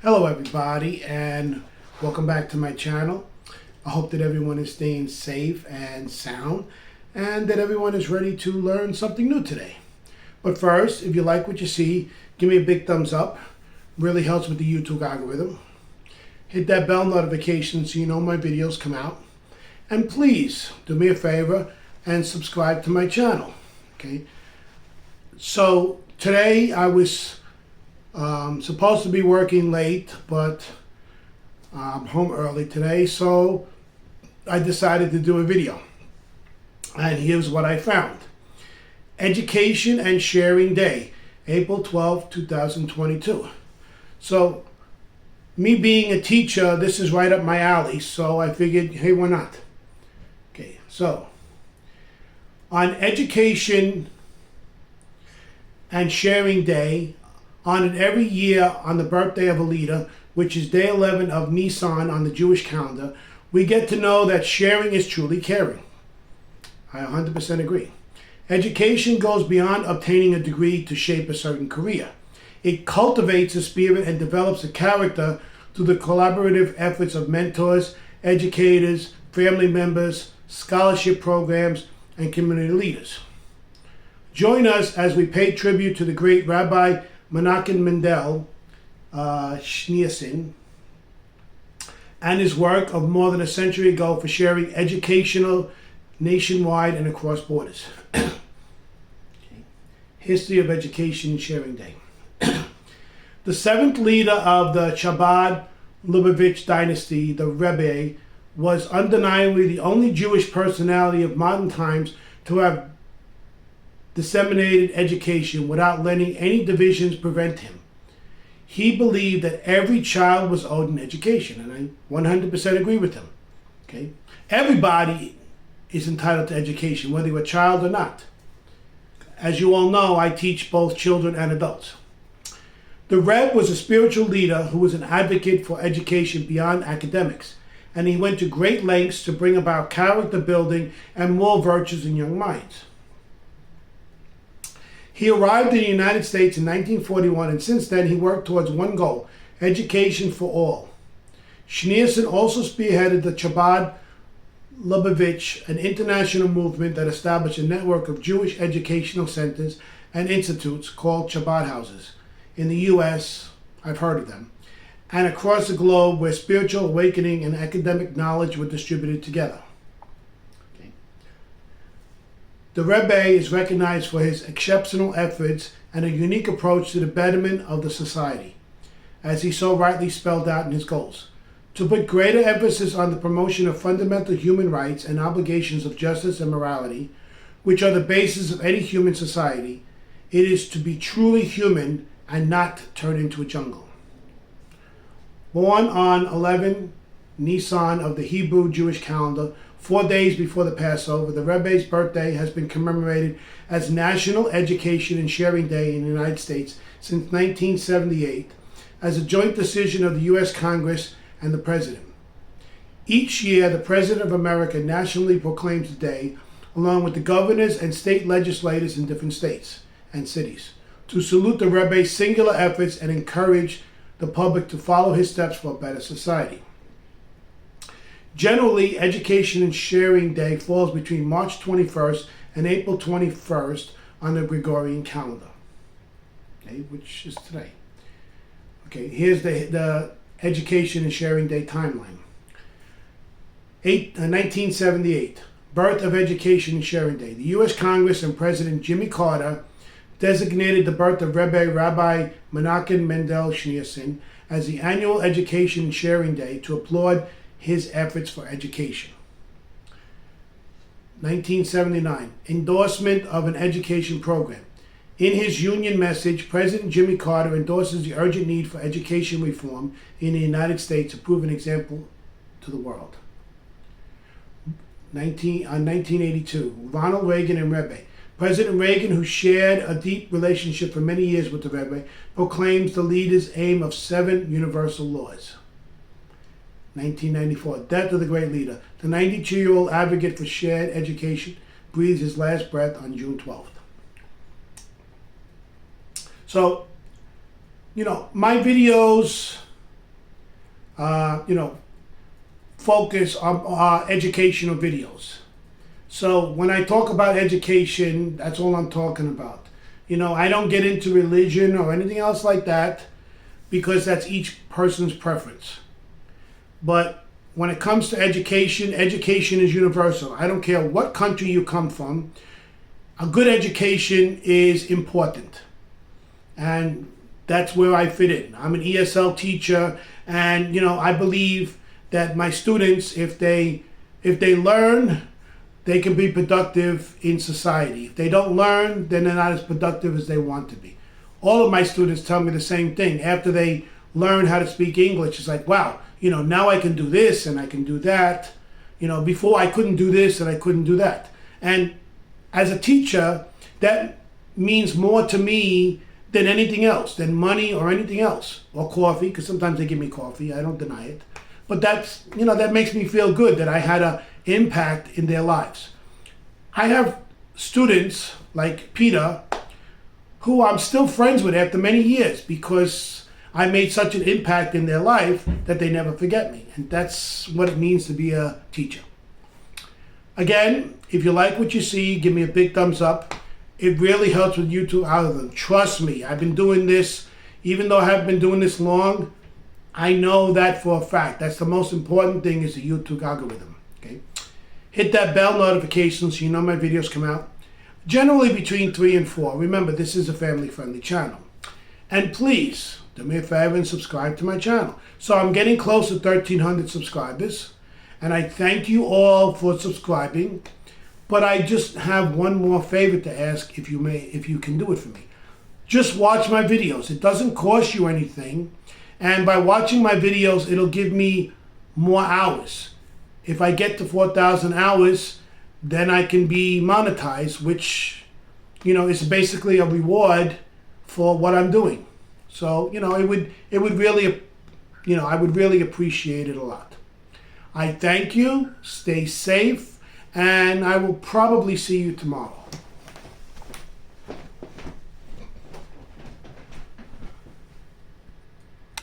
Hello everybody, and welcome back to my channel. I hope that everyone is staying safe and sound and that everyone is ready to learn something new today. But first, if you like what you see, give me a big thumbs up. Really helps with the YouTube algorithm. Hit that bell notification so you know my videos come out. And please do me a favor and subscribe to my channel. Okay. So today I was supposed to be working late, but I'm home early today, so I decided to do a video. And here's what I found. Education and Sharing Day, April 12, 2022. So, me being a teacher, this is right up my alley, so I figured, hey, why not? Okay, so, on Education and Sharing Day, honored every year on the birthday of a leader, which is day 11 of Nisan on the Jewish calendar, we get to know that sharing is truly caring. I 100% agree. Education goes beyond obtaining a degree to shape a certain career. It cultivates a spirit and develops a character through the collaborative efforts of mentors, educators, family members, scholarship programs, and community leaders. Join us as we pay tribute to the great Rabbi Menachem Mendel Schneerson and his work of more than a century ago for sharing educational nationwide and across borders. History of Education and Sharing Day. The seventh leader of the Chabad Lubavitch dynasty, the Rebbe, was undeniably the only Jewish personality of modern times to have disseminated education without letting any divisions prevent him. He believed that every child was owed an education, and I 100% agree with him. Okay, everybody is entitled to education, whether you're a child or not. As you all know, I teach both children and adults. The Rebbe was a spiritual leader who was an advocate for education beyond academics, and he went to great lengths to bring about character building and moral virtues in young minds. He arrived in the United States in 1941, and since then he worked towards one goal: education for all. Schneerson also spearheaded the Chabad Lubavitch, an international movement that established a network of Jewish educational centers and institutes called Chabad houses in the U.S., I've heard of them, and across the globe where spiritual awakening and academic knowledge were distributed together. The Rebbe is recognized for his exceptional efforts and a unique approach to the betterment of the society, as he so rightly spelled out in his goals. To put greater emphasis on the promotion of fundamental human rights and obligations of justice and morality, which are the basis of any human society, it is to be truly human and not turn into a jungle. Born on 11 Nisan of the Hebrew Jewish calendar, 4 days before the Passover, the Rebbe's birthday has been commemorated as National Education and Sharing Day in the United States since 1978 as a joint decision of the U.S. Congress and the President. Each year, the President of America nationally proclaims the day, along with the governors and state legislators in different states and cities, to salute the Rebbe's singular efforts and encourage the public to follow his steps for a better society. Generally, Education and Sharing Day falls between March 21st and April 21st on the Gregorian calendar, okay, which is today. Okay, here's the Education and Sharing Day timeline. 1978, birth of Education and Sharing Day. The U.S. Congress and President Jimmy Carter designated the birth of Rabbi Menachem Mendel Schneerson as the annual Education and Sharing Day to applaud his efforts for education. 1979, endorsement of an education program. In his union message, President Jimmy Carter endorses the urgent need for education reform in the United States to prove an example to the world. 1982, Ronald Reagan and Rebbe. President Reagan, who shared a deep relationship for many years with the Rebbe, proclaims the leader's aim of 7 universal laws. 1994, death of the great leader. The 92-year-old advocate for shared education breathes his last breath on June 12th. So, my videos focus on educational videos. So when I talk about education, that's all I'm talking about. I don't get into religion or anything else like that because that's each person's preference. But when it comes to education, education is universal. I don't care what country you come from. A good education is important. And that's where I fit in. I'm an ESL teacher, and I believe that my students, if they learn, they can be productive in society. If they don't learn, then they're not as productive as they want to be. All of my students tell me the same thing. After they learn how to speak English, it's like, wow, now I can do this and I can do that. Before I couldn't do this and I couldn't do that. And as a teacher, that means more to me than anything else, than money or anything else, or coffee, because sometimes they give me coffee, I don't deny it. But that's, that makes me feel good that I had an impact in their lives. I have students like Peter, who I'm still friends with after many years because I made such an impact in their life that they never forget me. And that's what it means to be a teacher. Again, if you like what you see, give me a big thumbs up. It really helps with YouTube algorithm. Trust me, I've been doing this, even though I haven't been doing this long, I know that for a fact. That's the most important thing, is the YouTube algorithm. Okay, hit that bell notification so you know my videos come out. Generally between 3 and 4. Remember, this is a family-friendly channel. And please, do me a favor and subscribe to my channel. So I'm getting close to 1,300 subscribers. And I thank you all for subscribing. But I just have one more favor to ask, if you can do it for me. Just watch my videos. It doesn't cost you anything. And by watching my videos, it'll give me more hours. If I get to 4,000 hours, then I can be monetized, which, is basically a reward for what I'm doing. So, it would really, I would really appreciate it a lot. I thank you. Stay safe. And I will probably see you tomorrow.